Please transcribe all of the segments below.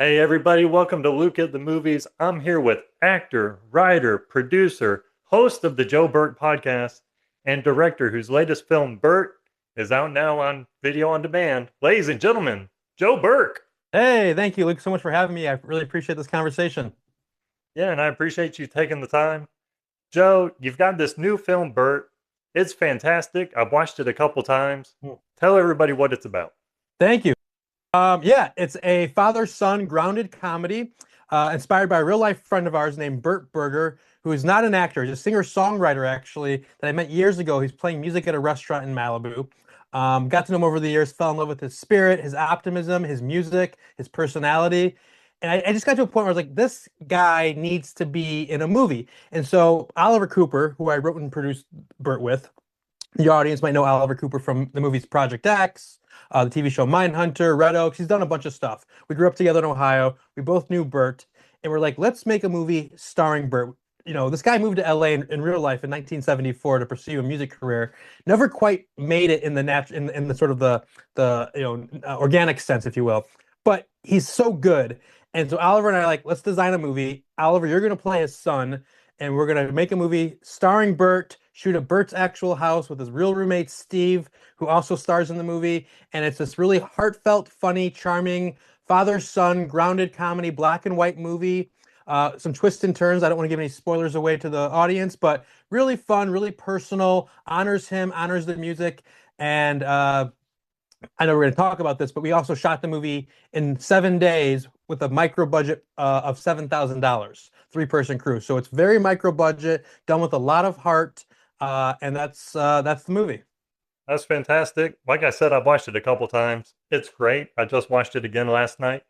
Hey everybody, welcome to Luke at the Movies. I'm here with actor, writer, producer, host of the Joe Burke podcast, and director whose latest film, Burt, is out now on video on demand. Ladies and gentlemen, Joe Burke. Hey, thank you, Luke, so much for having me. I really appreciate this conversation. Yeah, and I appreciate you taking the time. Joe, you've got this new film, Burt. It's fantastic. I've watched it a couple times. Mm. Tell everybody what it's about. Thank you. Yeah, it's a father-son grounded comedy inspired by a real-life friend of ours named Burt Berger, who is not an actor. He's a singer-songwriter, actually, that I met years ago. He's playing music at a restaurant in Malibu. Got to know him over the years, fell in love with his spirit, his optimism, his music, his personality. And I just got to a point where I was like, this guy needs to be in a movie. And so Oliver Cooper, who I wrote and produced Burt with, the audience might know Oliver Cooper from the movies Project X, the TV show Mindhunter, Red Oaks. He's done a bunch of stuff. We grew up together in Ohio. We both knew Burt, and we're like, let's make a movie starring Burt. You know, this guy moved to LA in real life in 1974 to pursue a music career. Never quite made it in the in the sort of the organic sense, if you will. But he's so good, and so Oliver and I are like, let's design a movie. Oliver, you're gonna play his son, and we're gonna make a movie starring Burt, shoot at Burt's actual house with his real roommate Steve, who also stars in the movie. And it's this really heartfelt, funny, charming father-son grounded comedy, black and white movie. Some twists and turns. I don't want to give any spoilers away to the audience, but really fun, really personal. Honors him, honors the music, and I know we're going to talk about this, but we also shot the movie in 7 days with a micro budget of $7,000, three-person crew. So it's very micro budget, done with a lot of heart, and that's the movie. That's fantastic. Like I said, I've watched it a couple times. It's great. I just watched it again last night.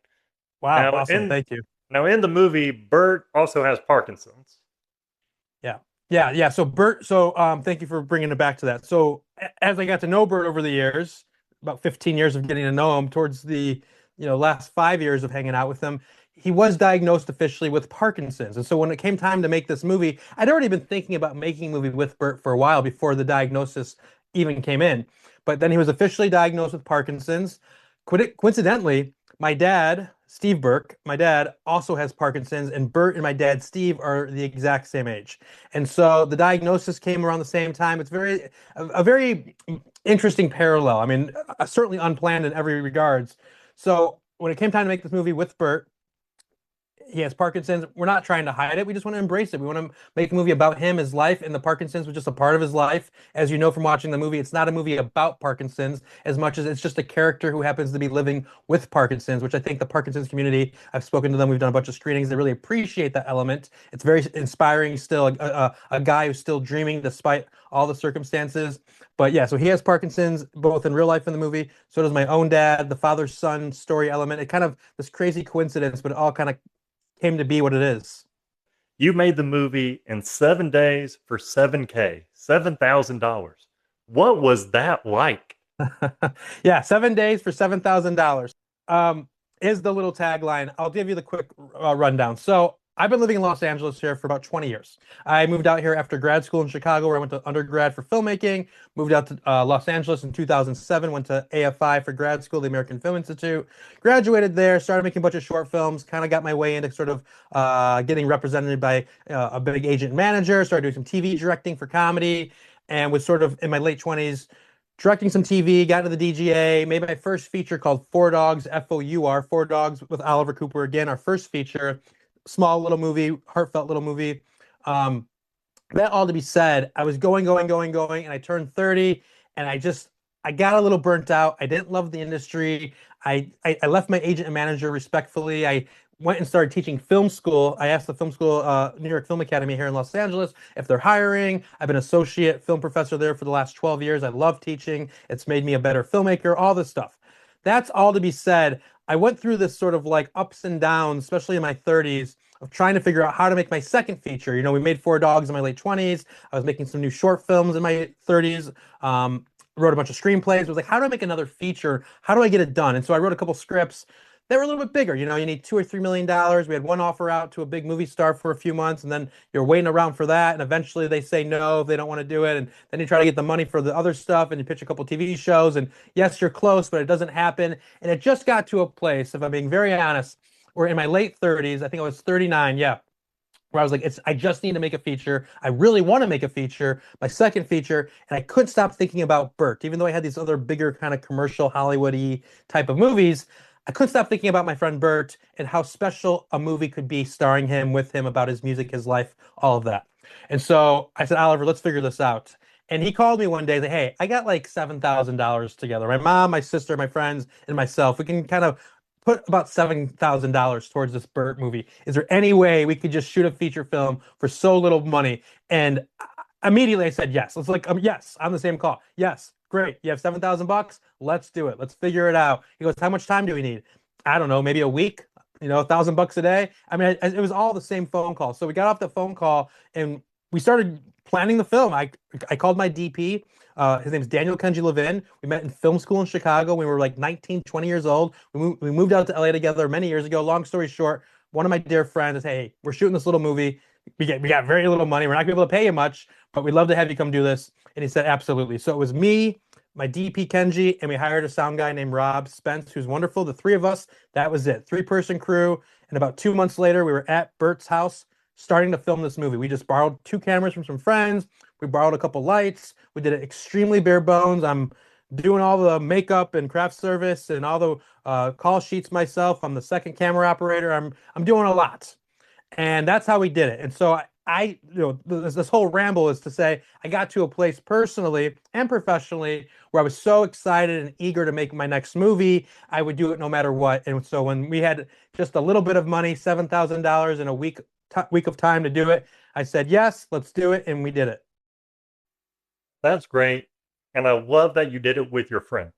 Wow, Now awesome. in Thank you. now in the movie, Burt also has Parkinson's. Yeah. Yeah. So Bert, thank you for bringing it back to that. So as I got to know Bert over the years, about 15 years of getting to know him, towards the last 5 years of hanging out with him, he was diagnosed officially with Parkinson's. And so when it came time to make this movie, I'd already been thinking about making a movie with Bert for a while before the diagnosis even came in. But then he was officially diagnosed with Parkinson's. Coincidentally, my dad, Steve Burke, my dad also has Parkinson's, and Bert and my dad, Steve, are the exact same age. And so the diagnosis came around the same time. It's a very interesting parallel. I mean, certainly unplanned in every regards. So when it came time to make this movie with Bert, he has Parkinson's. We're not trying to hide it. We just want to embrace it. We want to make a movie about him, his life, and the Parkinson's was just a part of his life. As you know from watching the movie, it's not a movie about Parkinson's as much as it's just a character who happens to be living with Parkinson's, which I think the Parkinson's community, I've spoken to them, we've done a bunch of screenings, they really appreciate that element. It's very inspiring still, a guy who's still dreaming despite all the circumstances. But yeah, so he has Parkinson's both in real life and the movie. So does my own dad, the father-son story element. It kind of this crazy coincidence, but it all kind of came to be what it is. You made the movie in 7 days for 7K, $7,000. What was that like? Yeah, 7 days for $7,000 is the little tagline. I'll give you the quick rundown. So I've been living in Los Angeles here for about 20 years. I moved out here after grad school in Chicago, where I went to undergrad for filmmaking, moved out to Los Angeles in 2007, went to AFI for grad school, the American Film Institute, graduated there, started making a bunch of short films, kind of got my way into sort of getting represented by a big agent manager, started doing some TV directing for comedy, and was sort of in my late 20s directing some TV, got into the DGA, made my first feature called Four Dogs, Four, Four Dogs with Oliver Cooper again, our first feature, small little movie, heartfelt little movie. Um, that all to be said, I was going, and I turned 30, and I got a little burnt out. I didn't love the industry. I left my agent and manager respectfully. I went and started teaching film school. I asked the film school, New York Film Academy here in Los Angeles, if they're hiring. I've been associate film professor there for the last 12 years. I love teaching. It's made me a better filmmaker, all this stuff. That's all to be said. I went through this sort of like ups and downs, especially in my 30s, of trying to figure out how to make my second feature. You know, we made Four Dogs in my late 20s. I was making some new short films in my 30s. Wrote a bunch of screenplays. Was like, how do I make another feature? How do I get it done? And so I wrote a couple scripts. They were a little bit bigger. You know, you need $2 or $3 million. We had one offer out to a big movie star for a few months, and then you're waiting around for that. And eventually they say no, if they don't want to do it. And then you try to get the money for the other stuff, and you pitch a couple TV shows. And yes, you're close, but it doesn't happen. And it just got to a place, if I'm being very honest, or in my late 30s. I think I was 39. Yeah, where I was like, I just need to make a feature. I really want to make a feature, my second feature, and I couldn't stop thinking about Burt. Even though I had these other bigger kind of commercial Hollywoody type of movies, I couldn't stop thinking about my friend Burt and how special a movie could be starring him, with him, about his music, his life, all of that. And so I said, Oliver, let's figure this out. And he called me one day and said, hey, I got like $7,000 together. My mom, my sister, my friends, and myself. We can kind of put about $7,000 towards this Burt movie. Is there any way we could just shoot a feature film for so little money? And immediately I said yes. It's like, yes, on the same call. Yes, great. You have $7,000 bucks. Let's do it. Let's figure it out. He goes, how much time do we need? I don't know, maybe a week. $1,000 a day. I mean, it was all the same phone call. So we got off the phone call and we started planning the film. I called my DP. His name's Daniel Kenji Levin. We met in film school in Chicago. We were like 19, 20 years old. We moved out to LA together many years ago. Long story short, one of my dear friends says, hey, we're shooting this little movie. We got very little money. We're not gonna be able to pay you much, but we'd love to have you come do this. And he said, absolutely. So it was me, my DP Kenji, and we hired a sound guy named Rob Spence, who's wonderful. The three of us, that was it. Three-person crew. And about 2 months later, we were at Burt's house starting to film this movie. We just borrowed two cameras from some friends. We borrowed a couple lights. We did it extremely bare bones. I'm doing all the makeup and craft service and all the call sheets myself. I'm the second camera operator. I'm doing a lot, and that's how we did it. And so this whole ramble is to say I got to a place personally and professionally where I was so excited and eager to make my next movie. I would do it no matter what. And so when we had just a little bit of money, $7,000 in a week of time to do it, I said yes, let's do it, and we did it. That's great. And I love that you did it with your friends.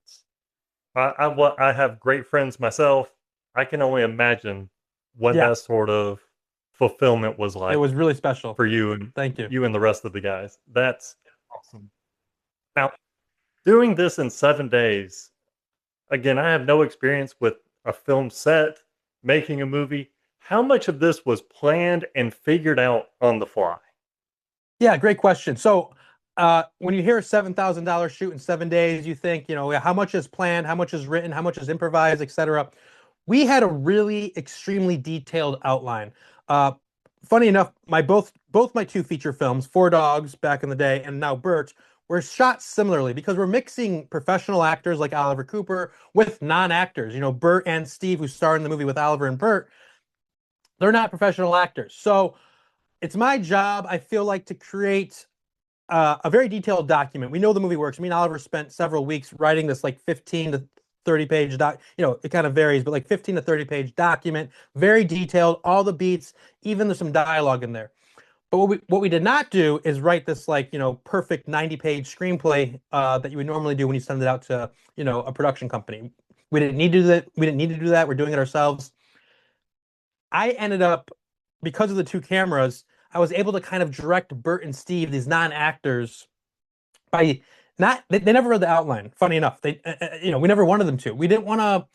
I have great friends myself. I can only imagine what Yeah, that sort of fulfillment was it like was really special. for you and Thank you. you and the rest of the guys. That's awesome. Now, doing this in 7 days, again, I have no experience with a film set, making a movie. How much of this was planned and figured out on the fly? Yeah, great question. So, when you hear a $7,000 shoot in 7 days, you think, how much is planned, how much is written, how much is improvised, etc. We had a really extremely detailed outline. Uh, Funny enough, both my two feature films, Four Dogs back in the day and now Burt, were shot similarly because we're mixing professional actors like Oliver Cooper with non-actors. Burt and Steve, who star in the movie with Oliver and Burt, they're not professional actors. So it's my job, I feel like, to create a very detailed document. We know the movie works. Me and Oliver spent several weeks writing this like 15 to 30 page doc. It kind of varies, but like 15 to 30 page document, very detailed, all the beats, even there's some dialogue in there. But what we did not do is write this like, perfect 90-page screenplay that you would normally do when you send it out to, a production company. We didn't need to do that. We didn't need to do that. We're doing it ourselves. I ended up, because of the two cameras, I was able to kind of direct Burt and Steve, these non-actors, by not they never read the outline. Funny enough, we never wanted them to. We didn't want to.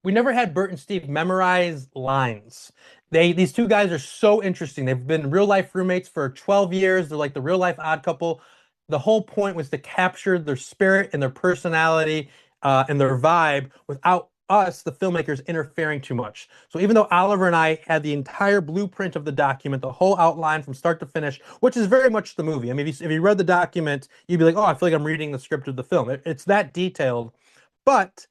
We never had Burt and Steve memorize lines. These two guys are so interesting. They've been real life roommates for 12 years. They're like the real life odd couple. The whole point was to capture their spirit and their personality and their vibe without us, the filmmakers, interfering too much. So even though Oliver and I had the entire blueprint of the document, the whole outline from start to finish, which is very much the movie. I mean, if you read the document, you'd be like, oh, I feel like I'm reading the script of the film. It's that detailed, but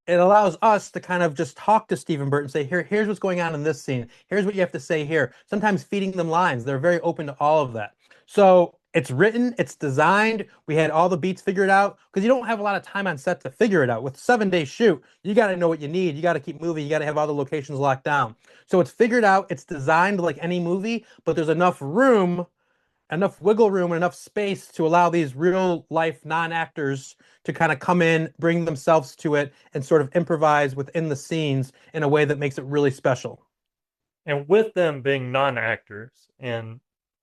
it allows us to kind of just talk to Stephen Burt and say, here's what's going on in this scene. Here's what you have to say here. Sometimes feeding them lines. They're very open to all of that. So it's written, it's designed. We had all the beats figured out because you don't have a lot of time on set to figure it out. With 7 day shoot, you got to know what you need. You got to keep moving. You got to have all the locations locked down. So it's figured out. It's designed like any movie, but there's enough room, enough wiggle room, and enough space to allow these real life non-actors to kind of come in, bring themselves to it, and sort of improvise within the scenes in a way that makes it really special. And with them being non-actors, and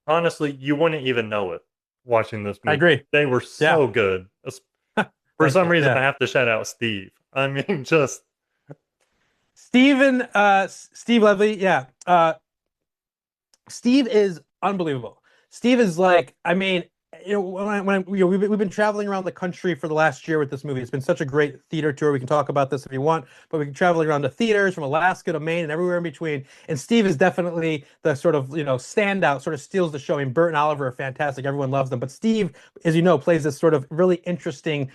honestly, you wouldn't even know it watching this I movie. agree. They were Yeah. so good. For Thank some you. reason, Yeah. I have to shout out Steve. I mean, just Steve Levy, yeah. Steve is unbelievable. Steve is like, I mean, we've been traveling around the country for the last year with this movie. It's been such a great theater tour. We can talk about this if you want, but we've been traveling around the theaters from Alaska to Maine and everywhere in between. And Steve is definitely the sort of standout, sort of steals the show. I mean, Burt and Oliver are fantastic. Everyone loves them, but Steve, as you know, plays this sort of really interesting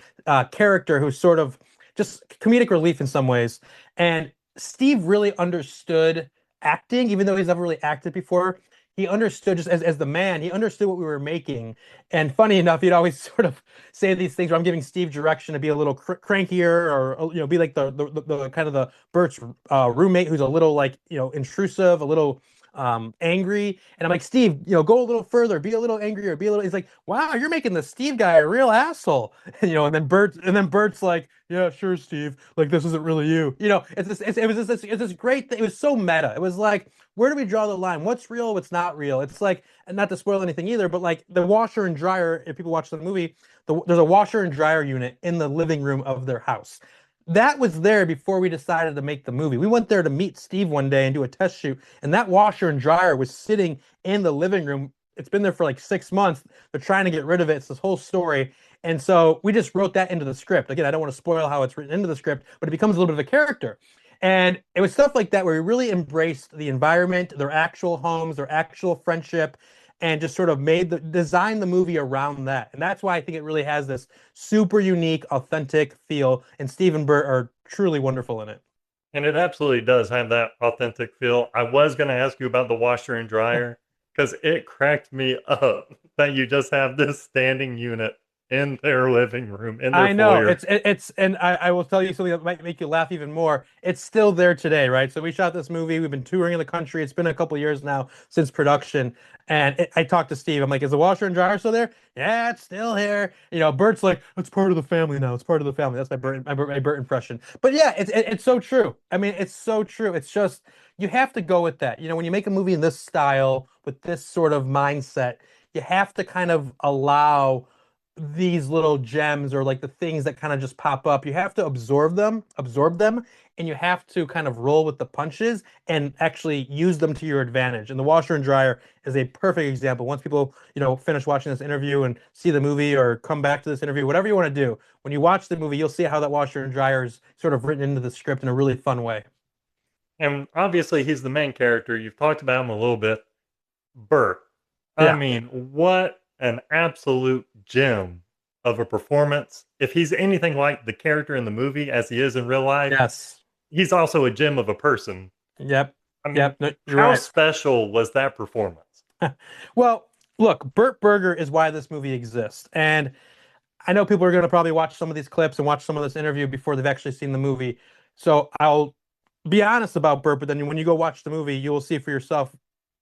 character who's sort of just comedic relief in some ways. And Steve really understood acting, even though he's never really acted before. He understood just as the man, he understood what we were making. And funny enough, he'd always sort of say these things where I'm giving Steve direction to be a little crankier or be like the kind of the Burt's roommate who's a little like intrusive, a little angry. And I'm like, Steve, go a little further, be a little angrier, be a little. He's like, wow, you're making the Steve guy a real asshole. And then Burt's like, yeah, sure, Steve. Like this isn't really you. It's this great thing. It was so meta. It was like, where do we draw the line? What's real? What's not real? It's like, and not to spoil anything either, but like the washer and dryer. If people watch the movie, there's a washer and dryer unit in the living room of their house. That was there before we decided to make the movie. We went there to meet Steve one day and do a test shoot, and that washer and dryer was sitting in the living room. It's been there for like 6 months. They're trying to get rid of it. It's this whole story. And so we just wrote that into the script. Again, I don't want to spoil how it's written into the script, but it becomes a little bit of a character. And it was stuff like that where we really embraced the environment, their actual homes, their actual friendship, and just sort of designed the movie around that. And that's why I think it really has this super unique, authentic feel. And Steve and Burt are truly wonderful in it. And it absolutely does have that authentic feel. I was going to ask you about the washer and dryer because it cracked me up that you just have this standing unit in their living room, in their I know foyer. and I will tell you something that might make you laugh even more. It's still there today, right? So we shot this movie. We've been touring in the country. It's been a couple years now since production. And I talked to Steve. I'm like, is the washer and dryer still there? Yeah, it's still here. Bert's like, it's part of the family now. It's part of the family. That's my Burt impression. But yeah, it's so true. I mean, it's so true. It's just you have to go with that. When you make a movie in this style with this sort of mindset, you have to kind of allow these little gems or like the things that kind of just pop up. You have to absorb them, and you have to kind of roll with the punches and actually use them to your advantage. And the washer and dryer is a perfect example. Once people, finish watching this interview and see the movie or come back to this interview, whatever you want to do, when you watch the movie, you'll see how that washer and dryer is sort of written into the script in a really fun way. And obviously, he's the main character. You've talked about him a little bit. Burt. I Yeah. mean, what an absolute gem of a performance. If he's anything like the character in the movie as he is in real life, Yes. he's also a gem of a person. Yep. I mean, Yep. No, you're how right. special was that performance? Well, look, Burt Burger is why this movie exists. And I know people are going to probably watch some of these clips and watch some of this interview before they've actually seen the movie. So I'll be honest about Burt, but then when you go watch the movie, you will see for yourself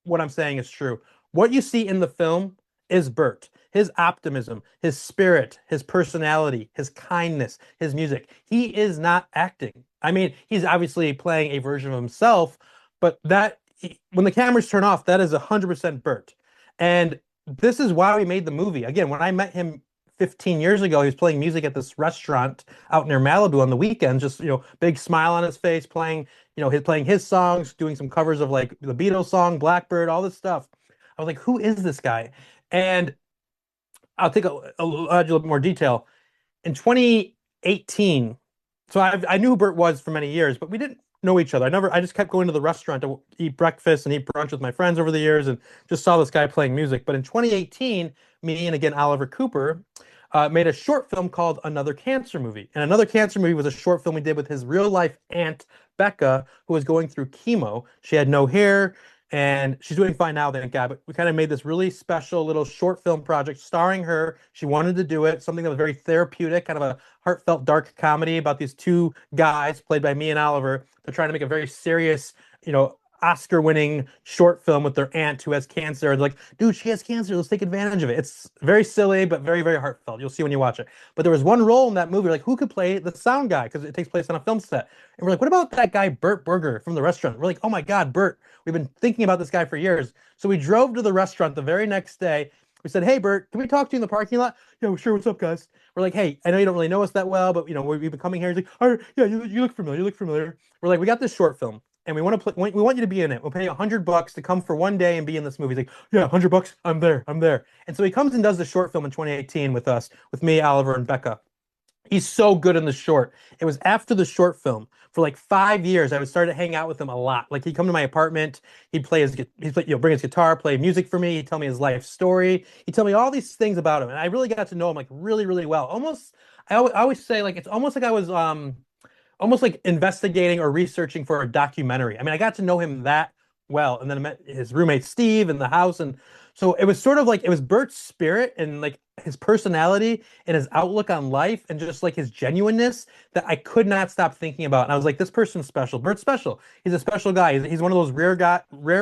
what I'm saying is true. What you see in the film is Burt. His optimism, his spirit, his personality, his kindness, his music. He is not acting. I mean, he's obviously playing a version of himself, but when the cameras turn off, that is 100% Burt. And this is why we made the movie. Again, when I met him 15 years ago, he was playing music at this restaurant out near Malibu on the weekends, just, big smile on his face, playing, playing his songs, doing some covers of like the Beatles song, Blackbird, all this stuff. I was like, who is this guy? And I'll take a little more detail. In 2018, so I knew who Burt was for many years, but we didn't know each other. I just kept going to the restaurant to eat breakfast and eat brunch with my friends over the years and just saw this guy playing music. But in 2018, me and again Oliver Cooper made a short film called Another Cancer Movie. And Another Cancer Movie was a short film we did with his real life aunt, Becca, who was going through chemo. She had no hair and she's doing fine now, thank God. But we kind of made this really special little short film project starring her. She wanted to do it, something that was very therapeutic, kind of a heartfelt, dark comedy about these two guys played by me and Oliver. They're trying to make a very serious, Oscar-winning short film with their aunt who has cancer. And like, dude, she has cancer. Let's take advantage of it. It's very silly, but very, very heartfelt. You'll see when you watch it. But there was one role in that movie, like, who could play the sound guy? Because it takes place on a film set. And we're like, what about that guy, Burt Burger from the restaurant? We're like, oh my God, Burt. We've been thinking about this guy for years. So we drove to the restaurant the very next day. We said, hey, Burt, can we talk to you in the parking lot? Yeah, sure. What's up, guys? We're like, hey, I know you don't really know us that well, but, we've been coming here. He's like, all right, yeah, you look familiar. You look familiar. We're like, we got this short film. and we want to play. We want you to be in it. We'll pay you $100 to come for one day and be in this movie." He's like, "Yeah, $100. I'm there. I'm there." And so he comes and does the short film in 2018 with us, with me, Oliver, and Becca. He's so good in the short. It was after the short film for like 5 years. I would start to hang out with him a lot. Like he'd come to my apartment, bring his guitar, play music for me. He'd tell me his life story. He'd tell me all these things about him, and I really got to know him like really, really well. Almost, I always say like it's almost like I was almost like investigating or researching for a documentary. I mean, I got to know him that well, and then I met his roommate Steve in the house, and so it was sort of like it was Burt's spirit and like his personality and his outlook on life and just like his genuineness that I could not stop thinking about. And I was like, this person's special. Burt's special. He's a special guy. He's one of those rare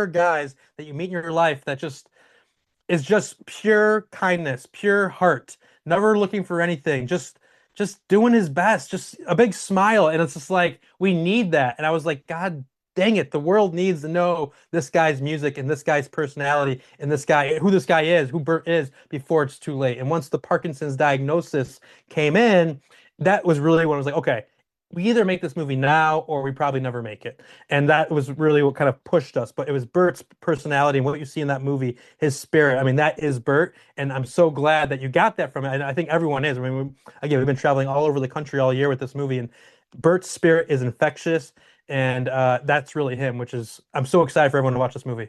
guys that you meet in your life that just is just pure kindness, pure heart, never looking for anything, just doing his best, just a big smile. And it's just like we need that. And I was like, God dang it, the world needs to know this guy's music and this guy's personality and this guy, who this guy is, who Burt is before it's too late. And once the Parkinson's diagnosis came in, that was really when I was like, okay, we either make this movie now or we probably never make it. And that was really what kind of pushed us. But it was Burt's personality and what you see in that movie, his spirit. I mean, that is Burt. And I'm so glad that you got that from it. And I think everyone is. I mean, again, we've been traveling all over the country all year with this movie, and Burt's spirit is infectious. And that's really him, which is, I'm so excited for everyone to watch this movie.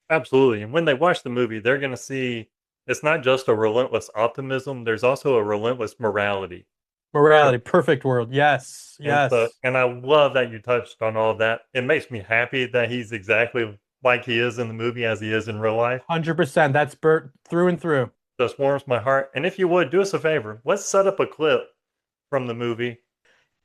Absolutely. And when they watch the movie, they're going to see it's not just a relentless optimism, there's also a relentless morality. Morality, perfect word. Yes, And so, yes. and I love that you touched on all of that. It makes me happy that he's exactly like he is in the movie as he is in real life. 100%. That's Burt through and through. Just warms my heart. And if you would, do us a favor. Let's set up a clip from the movie.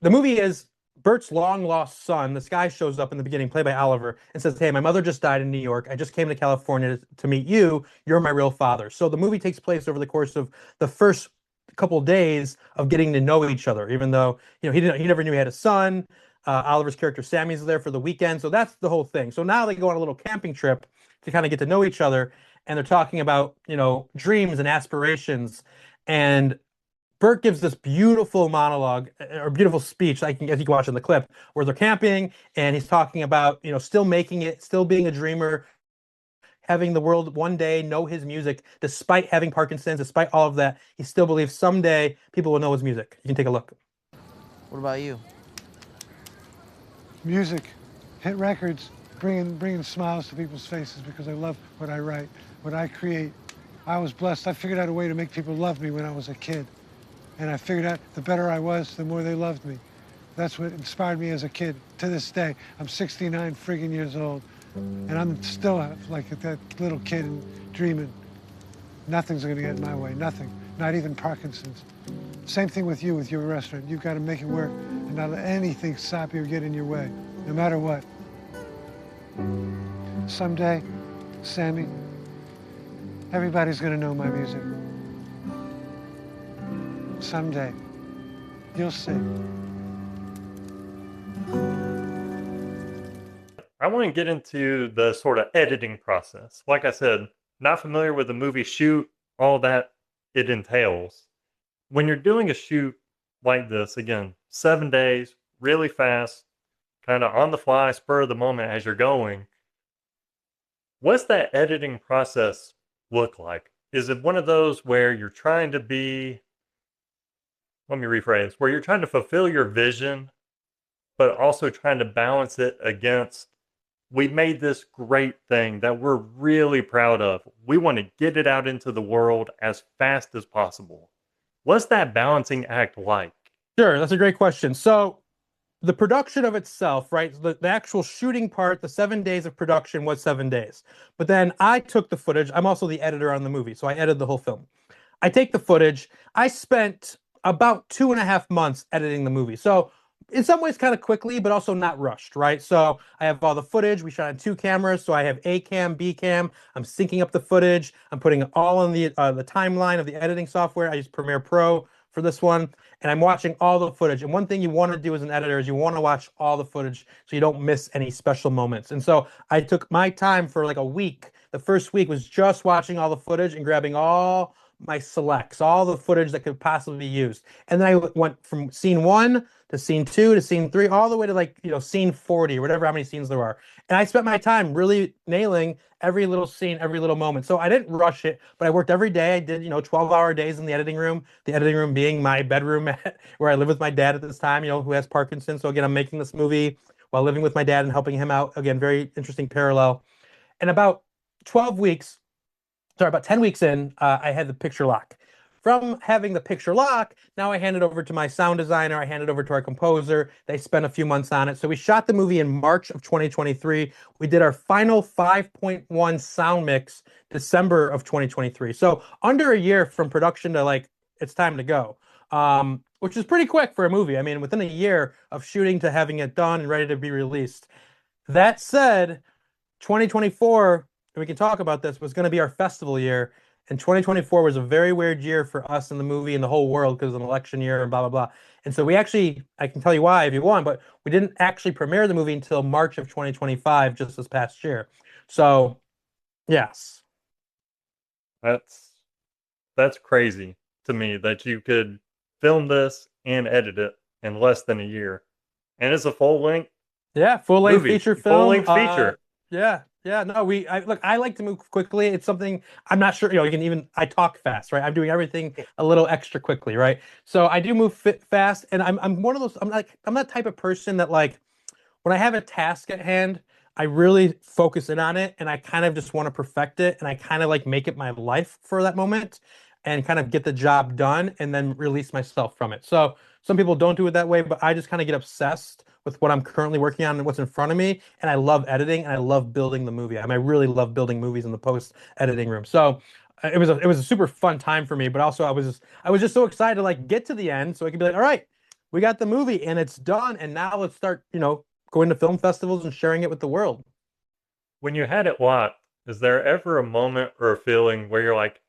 The movie is Burt's long lost son. This guy shows up in the beginning, played by Oliver, and says, "Hey, my mother just died in New York. I just came to California to meet you. You're my real father." So the movie takes place over the course of the first couple days of getting to know each other, even though he never knew he had a son. Oliver's character Sammy's there for the weekend, so that's the whole thing. So now they go on a little camping trip to kind of get to know each other, and they're talking about dreams and aspirations. And Burt gives this beautiful monologue or beautiful speech, as you can watch in the clip, where they're camping and he's talking about, still making it, still being a dreamer, having the world one day know his music, despite having Parkinson's, despite all of that. He still believes someday people will know his music. You can take a look. What about you? Music, hit records, bringing smiles to people's faces because I love what I write, what I create. I was blessed. I figured out a way to make people love me when I was a kid. And I figured out the better I was, the more they loved me. That's what inspired me as a kid. To this day, I'm 69 friggin' years old, and I'm still like that little kid and dreaming. Nothing's gonna get in my way, nothing, not even Parkinson's. Same thing with you, with your restaurant. You've got to make it work and not let anything stop you or get in your way, no matter what. Someday, Sammy, everybody's gonna know my music. Someday, you'll see. I want to get into the sort of editing process. Like I said, not familiar with the movie shoot, all that it entails. When you're doing a shoot like this, again, 7 days, really fast, kind of on the fly, spur of the moment as you're going, what's that editing process look like? Is it one of those where you're trying to be, let me rephrase, where you're trying to fulfill your vision, but also trying to balance it against, we made this great thing that we're really proud of. We want to get it out into the world as fast as possible. What's that balancing act like? Sure, that's a great question. So the production of itself, right? The actual shooting part, the 7 days of production was 7 days. But then I took the footage. I'm also the editor on the movie, so I edited the whole film. I take the footage. I spent about 2.5 months editing the movie. So in some ways kind of quickly, but also not rushed, right? So I have all the footage. We shot on 2 cameras. So I have A cam, B cam. I'm syncing up the footage. I'm putting it all on the timeline of the editing software. I use Premiere Pro for this one. And I'm watching all the footage. And one thing you want to do as an editor is you want to watch all the footage so you don't miss any special moments. And so I took my time for like a week. The first week was just watching all the footage and grabbing all my selects, all the footage that could possibly be used. And then I went from scene 1 to scene 2 to scene 3, all the way to like, scene 40 or whatever, how many scenes there are. And I spent my time really nailing every little scene, every little moment. So I didn't rush it, but I worked every day. I did, 12-hour days in the editing room being my bedroom where I live with my dad at this time, who has Parkinson's. So again, I'm making this movie while living with my dad and helping him out. Again, very interesting parallel. And about 10 weeks in, I had the picture lock. From having the picture lock, now I hand it over to my sound designer. I hand it over to our composer. They spent a few months on it. So we shot the movie in March of 2023. We did our final 5.1 sound mix December of 2023. So under a year from production to like, it's time to go, which is pretty quick for a movie. I mean, within a year of shooting to having it done and ready to be released. That said, 2024, and we can talk about this, was going to be our festival year. And 2024 was a very weird year for us in the movie and the whole world because of an election year and blah, blah, blah. And so we actually, I can tell you why if you want, but we didn't actually premiere the movie until March of 2025, just this past year. So, yes. That's crazy to me that you could film this and edit it in less than a year. And it's a full-length full-length feature film. Full-length feature. Yeah, no, I like to move quickly. It's something I'm not sure, I talk fast, right? I'm doing everything a little extra quickly, right? So I do move fast, and I'm one of those, I'm that type of person that like, when I have a task at hand, I really focus in on it, and I kind of just want to perfect it, and I kind of like make it my life for that moment and kind of get the job done and then release myself from it. So some people don't do it that way, but I just kind of get obsessed with what I'm currently working on and what's in front of me. And I love editing and I love building the movie. I really love building movies in the post editing room. So it was a super fun time for me, but also I was just so excited to like get to the end so I could be like, all right, we got the movie and it's done. And now let's start, going to film festivals and sharing it with the world. When you had it locked, is there ever a moment or a feeling where you're like,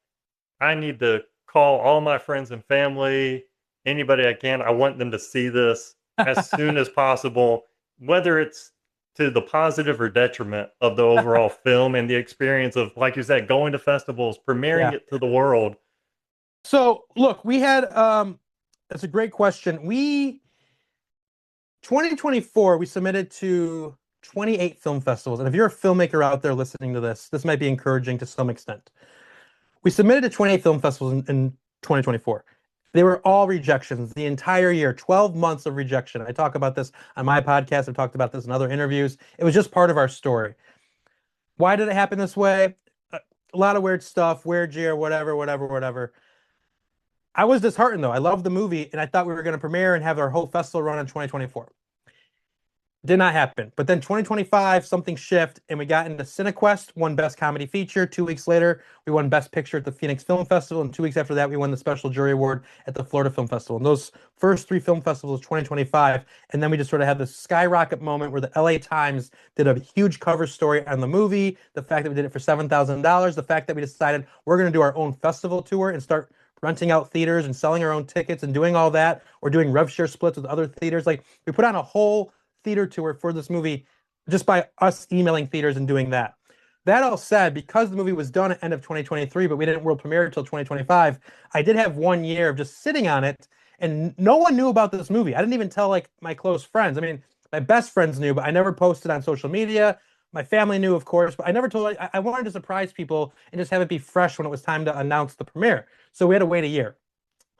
I need to call all my friends and family, anybody I can. I want them to see this as soon as possible, whether it's to the positive or detriment of the overall film and the experience of, like you said, going to festivals, premiering it to the world. So look, we had, that's a great question. 2024, we submitted to 28 film festivals. And if you're a filmmaker out there listening to this might be encouraging to some extent. We submitted to 28 film festivals in 2024. They were all rejections the entire year, 12 months of rejection. I talk about this on my podcast. I've talked about this in other interviews. It was just part of our story. Why did it happen this way? A lot of weird stuff, weird year, whatever. I was disheartened though. I loved the movie and I thought we were going to premiere and have our whole festival run in 2024. Did not happen. But then 2025, something shift, and we got into CineQuest, won Best Comedy Feature. 2 weeks later, we won Best Picture at the Phoenix Film Festival, and 2 weeks after that, we won the Special Jury Award at the Florida Film Festival. And those first 3 film festivals, 2025, and then we just sort of had this skyrocket moment where the LA Times did a huge cover story on the movie, the fact that we did it for $7,000, the fact that we decided we're going to do our own festival tour and start renting out theaters and selling our own tickets and doing all that, or doing rev share splits with other theaters. Like, we put on a whole theater tour for this movie just by us emailing theaters and doing that. That all said, because the movie was done at the end of 2023, but we didn't world premiere until 2025, I did have 1 year of just sitting on it, and no one knew about this movie. I didn't even tell like my close friends. I mean, my best friends knew, but I never posted on social media. My family knew, of course, but I never told. I wanted to surprise people and just have it be fresh when it was time to announce the premiere. So we had to wait a year.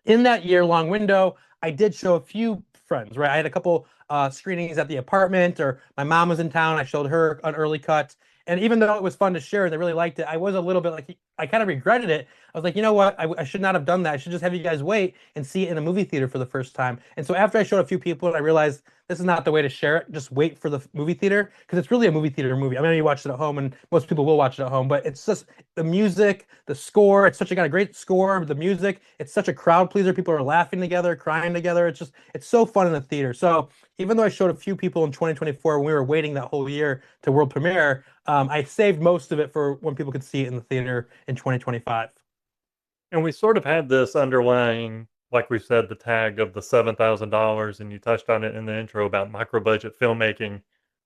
In that year-long window, I did show a few friends, right? I had a couple screenings at the apartment, or my mom was in town. I showed her an early cut. And even though it was fun to share and they really liked it, I was a little bit like, I kind of regretted it. I was like, you know what? I should not have done that. I should just have you guys wait and see it in a movie theater for the first time. And so after I showed a few people and I realized this is not the way to share it, just wait for the movie theater, because it's really a movie theater movie. I mean, you watch it at home and most people will watch it at home, but it's just the music, the score. It's got a great score, the music. It's such a crowd pleaser. People are laughing together, crying together. It's so fun in the theater. So even though I showed a few people in 2024 when we were waiting that whole year to world premiere, I saved most of it for when people could see it in the theater in 2025. And we sort of had this underlying, like we said, the tag of the $7,000, and you touched on it in the intro about micro budget filmmaking.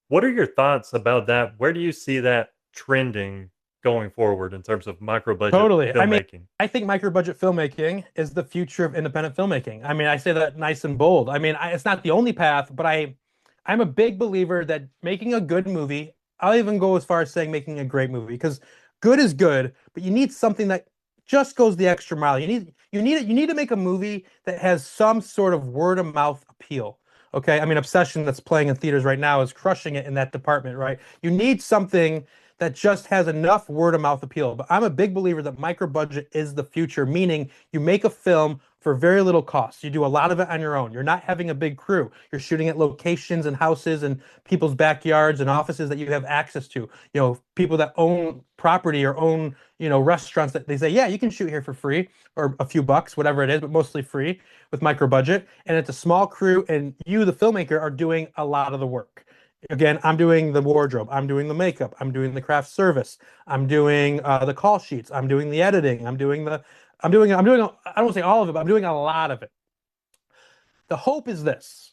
What are your thoughts about that? Where do you see that trending going forward in terms of micro budget Totally. I mean, filmmaking? I think micro budget filmmaking is the future of independent filmmaking. I mean, I say that nice and bold. I mean, it's not the only path, but I'm a big believer that making a good movie, I'll even go as far as saying making a great movie, because good is good, but you need something that just goes the extra mile. You need to make a movie that has some sort of word of mouth appeal. Okay? I mean, Obsession that's playing in theaters right now is crushing it in that department, right? You need something that just has enough word of mouth appeal. But I'm a big believer that micro budget is the future, meaning you make a film for very little cost. You do a lot of it on your own. You're not having a big crew. You're shooting at locations and houses and people's backyards and offices that you have access to. You know, people that own property or own, restaurants that they say, yeah, you can shoot here for free or a few bucks, whatever it is, but mostly free with micro budget. And it's a small crew, and you, the filmmaker, are doing a lot of the work. Again, I'm doing the wardrobe, I'm doing the makeup, I'm doing the craft service, I'm doing the call sheets, I'm doing the editing, I don't want to say all of it, but I'm doing a lot of it. The hope is this.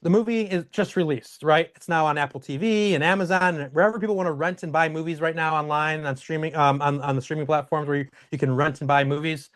The movie is just released, right? It's now on Apple TV and Amazon and wherever people want to rent and buy movies right now online on streaming, on the streaming platforms where you can rent and buy movies.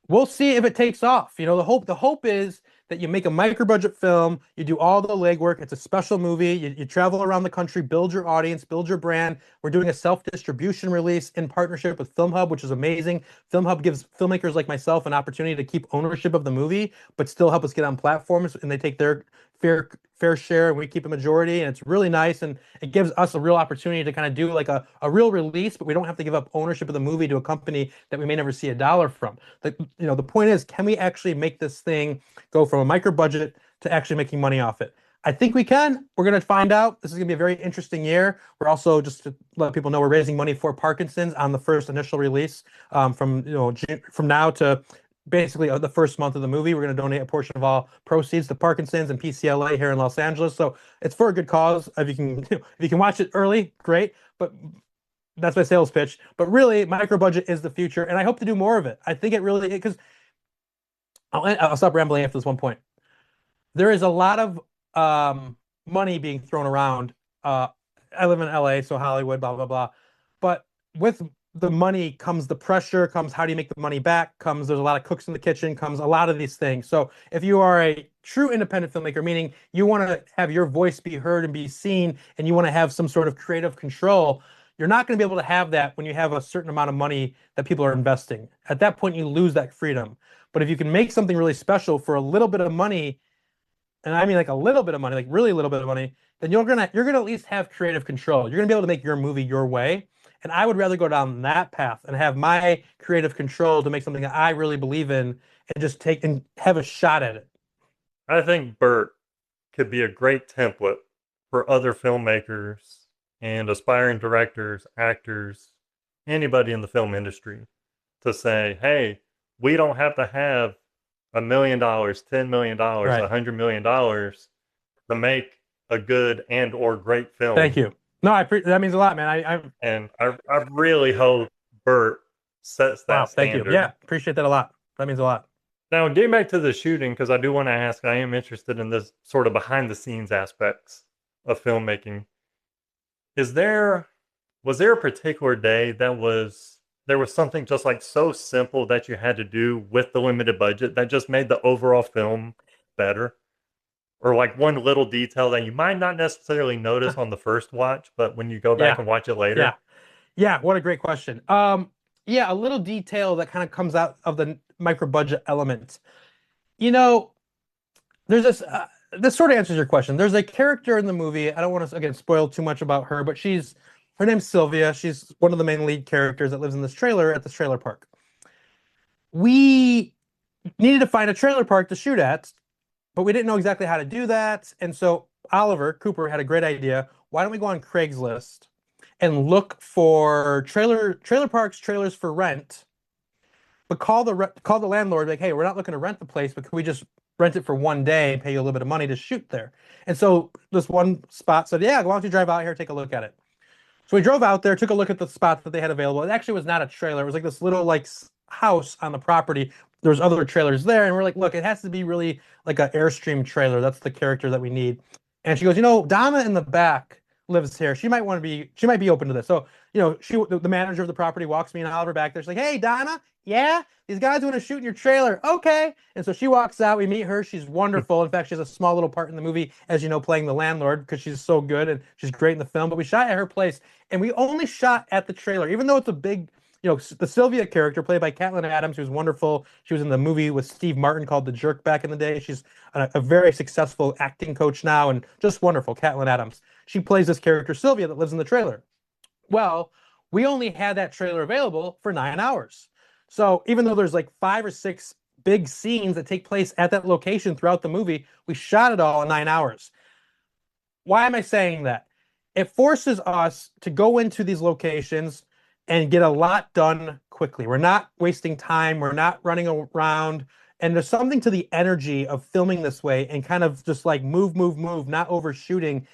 We'll see if it takes off. The hope is that you make a micro budget film, you do all the legwork. It's a special movie. You travel around the country, build your audience, build your brand. We're doing a self-distribution release in partnership with FilmHub, which is amazing. FilmHub gives filmmakers like myself an opportunity to keep ownership of the movie, but still help us get on platforms, and they take their fair share, and we keep a majority, and it's really nice, and it gives us a real opportunity to kind of do like a real release, but we don't have to give up ownership of the movie to a company that we may never see a dollar from. The point is, can we actually make this thing go from a micro budget to actually making money off it? I think we can. We're going to find out. This is going to be a very interesting year. We're also, just to let people know, we're raising money for Parkinson's on the first initial release, from now to basically the first month of the movie. We're going to donate a portion of all proceeds to Parkinson's and PCLA here in Los Angeles. So it's for a good cause. If you can watch it early, great. But that's my sales pitch. But really, micro budget is the future, and I hope to do more of it. I think it really, because I'll stop rambling after this one point. There is a lot of money being thrown around. I live in LA, so Hollywood, blah blah blah. But with the money comes the pressure, comes how do you make the money back, comes there's a lot of cooks in the kitchen, comes a lot of these things. So if you are a true independent filmmaker, meaning you want to have your voice be heard and be seen, and you want to have some sort of creative control, you're not going to be able to have that when you have a certain amount of money that people are investing. At that point, you lose that freedom. But if you can make something really special for a little bit of money, and I mean like a little bit of money, like really a little bit of money, then you're gonna at least have creative control. You're gonna be able to make your movie your way. And I would rather go down that path and have my creative control to make something that I really believe in, and just take and have a shot at it. I think Burt could be a great template for other filmmakers and aspiring directors, actors, anybody in the film industry to say, hey, we don't have to have $1 million, $10 million, Right. $100 million to make a good and or great film. Thank you. No, that means a lot, man. I really hope Burt sets that Wow, thank you. standard. Yeah, appreciate that a lot. That means a lot. Now, getting back to the shooting, because I do want to ask, I am interested in this sort of behind the scenes aspects of filmmaking. Was there a particular day that there was something just like so simple that you had to do with the limited budget that just made the overall film better? Or like one little detail that you might not necessarily notice on the first watch, but when you go back and watch it later? Yeah. Yeah, what a great question. Yeah, a little detail that kind of comes out of the micro budget element. There's this sort of answers your question. There's a character in the movie. I don't want to, again, spoil too much about her, but her name's Sylvia. She's one of the main lead characters that lives in this trailer at this trailer park. We needed to find a trailer park to shoot at, but we didn't know exactly how to do that. And so Oliver Cooper had a great idea. Why don't we go on Craigslist and look for trailer parks, trailers for rent, but call the landlord, like, hey, we're not looking to rent the place, but can we just rent it for one day and pay you a little bit of money to shoot there? And so this one spot said, yeah, why don't you drive out here, take a look at it. So we drove out there, took a look at the spots that they had available. It actually was not a trailer. It was like this little house on the property. There was other trailers there, and we're like, look, it has to be really like an Airstream trailer. That's the character that we need. And she goes, Donna in the back lives here. She might be open to this. So, the manager of the property walks me and Oliver back there. She's like, "Hey, Donna, yeah, these guys want to shoot in your trailer." Okay. And so she walks out. We meet her. She's wonderful. In fact, she has a small little part in the movie, as you know, playing the landlord because she's so good and she's great in the film. But we shot at her place, and we only shot at the trailer, even though it's a big. The Sylvia character played by Catelyn Adams, who's wonderful. She was in the movie with Steve Martin called The Jerk back in the day. She's a very successful acting coach now and just wonderful, Catelyn Adams. She plays this character, Sylvia, that lives in the trailer. Well, we only had that trailer available for 9 hours. So even though there's like 5 or 6 big scenes that take place at that location throughout the movie, we shot it all in 9 hours. Why am I saying that? It forces us to go into these locations and get a lot done quickly. We're not wasting time. We're not running around. And there's something to the energy of filming this way and kind of just like move, not overshooting.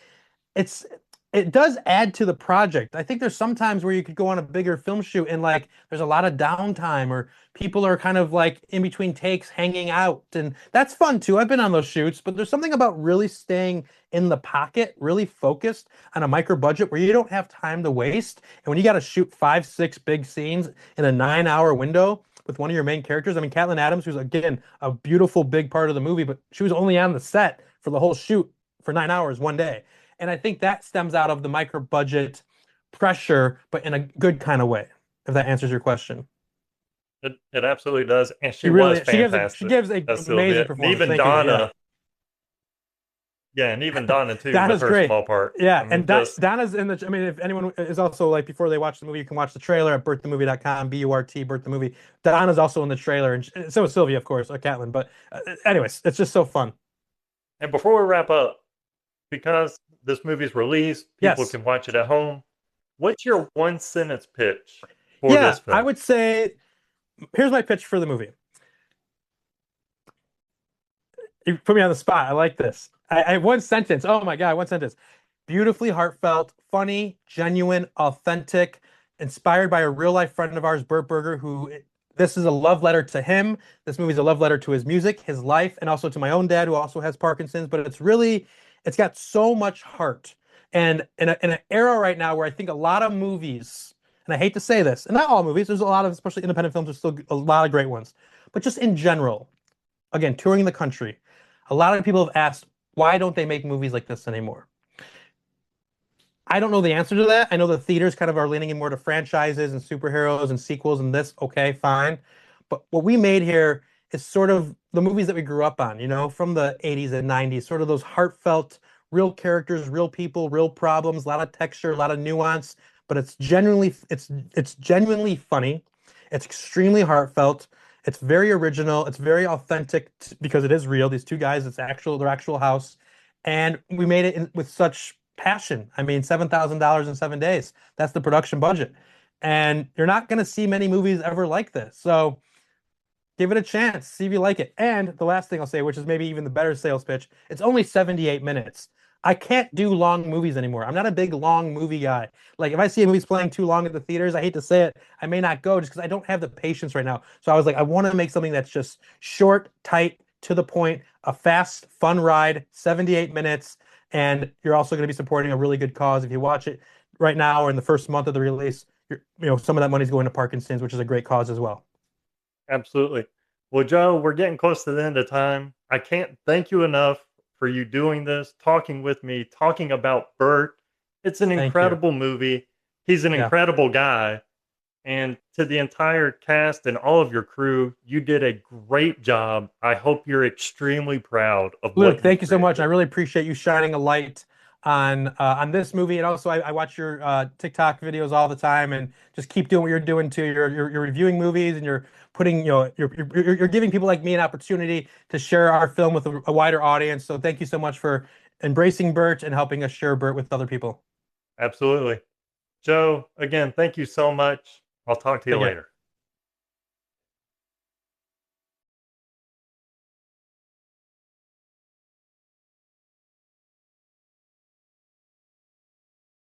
It does add to the project. I think there's sometimes where you could go on a bigger film shoot and like there's a lot of downtime or people are kind of like in between takes hanging out. And that's fun too. I've been on those shoots, but there's something about really staying in the pocket, really focused on a micro budget where you don't have time to waste. And when you got to shoot 5, 6 big scenes in a 9-hour window with one of your main characters, I mean, Catelyn Adams, who's again a beautiful big part of the movie, but she was only on the set for the whole shoot for 9 hours one day. And I think that stems out of the micro budget pressure, but in a good kind of way, if that answers your question. It absolutely does. And she was fantastic. She gives an amazing performance. Even Donna. Yeah, and even Donna too. Donna's her great. Small part. Yeah, I mean, and Donna's in the. I mean, if anyone is also like before they watch the movie, you can watch the trailer at burtthemovie.com. BURT Burt the movie. Donna's also in the trailer, and so is Sylvia, of course, or Catelyn. But anyways, it's just so fun. And before we wrap up, because this movie's released, people can watch it at home. What's your 1-sentence pitch for this film? I would say, here's my pitch for the movie. You put me on the spot. I like this. I have 1 sentence. Oh my God, 1 sentence. Beautifully heartfelt, funny, genuine, authentic, inspired by a real life friend of ours, Burt Burger, who this is a love letter to him. This movie is a love letter to his music, his life, and also to my own dad, who also has Parkinson's. But it's got so much heart. And in an era right now where I think a lot of movies, and I hate to say this, and not all movies, there's a lot of, especially independent films, there's still a lot of great ones. But just in general, again, touring the country, a lot of people have asked, why don't they make movies like this anymore? I don't know the answer to that. I know the theaters kind of are leaning in more to franchises and superheroes and sequels and this. Okay, fine. But what we made here is sort of the movies that we grew up on, from the 80s and 90s, sort of those heartfelt, real characters, real people, real problems, a lot of texture, a lot of nuance, but it's genuinely funny. It's extremely heartfelt. It's very original. It's very authentic because it is real. These 2 guys, their actual house. And we made it with such passion. I mean, $7,000 in 7 days. That's the production budget. And you're not going to see many movies ever like this. So give it a chance. See if you like it. And the last thing I'll say, which is maybe even the better sales pitch, it's only 78 minutes. I can't do long movies anymore. I'm not a big long movie guy. Like if I see a movie's playing too long at the theaters, I hate to say it, I may not go just because I don't have the patience right now. So I was like, I want to make something that's just short, tight, to the point, a fast, fun ride, 78 minutes. And you're also going to be supporting a really good cause. If you watch it right now or in the first month of the release, some of that money's going to Parkinson's, which is a great cause as well. Absolutely. Well, Joe, we're getting close to the end of time. I can't thank you enough for you doing this, talking with me, talking about Burt. It's an incredible movie. He's an incredible guy. And to the entire cast and all of your crew, you did a great job. I hope you're extremely proud of Luke, thank you so much. I really appreciate you shining a light on this movie. And also, I watch your TikTok videos all the time, and just keep doing what you're doing too. You're reviewing movies, and you're putting, you're giving people like me an opportunity to share our film with a wider audience. So thank you so much for embracing Burt and helping us share Burt with other people. Absolutely. Joe, again, thank you so much. I'll talk to you later.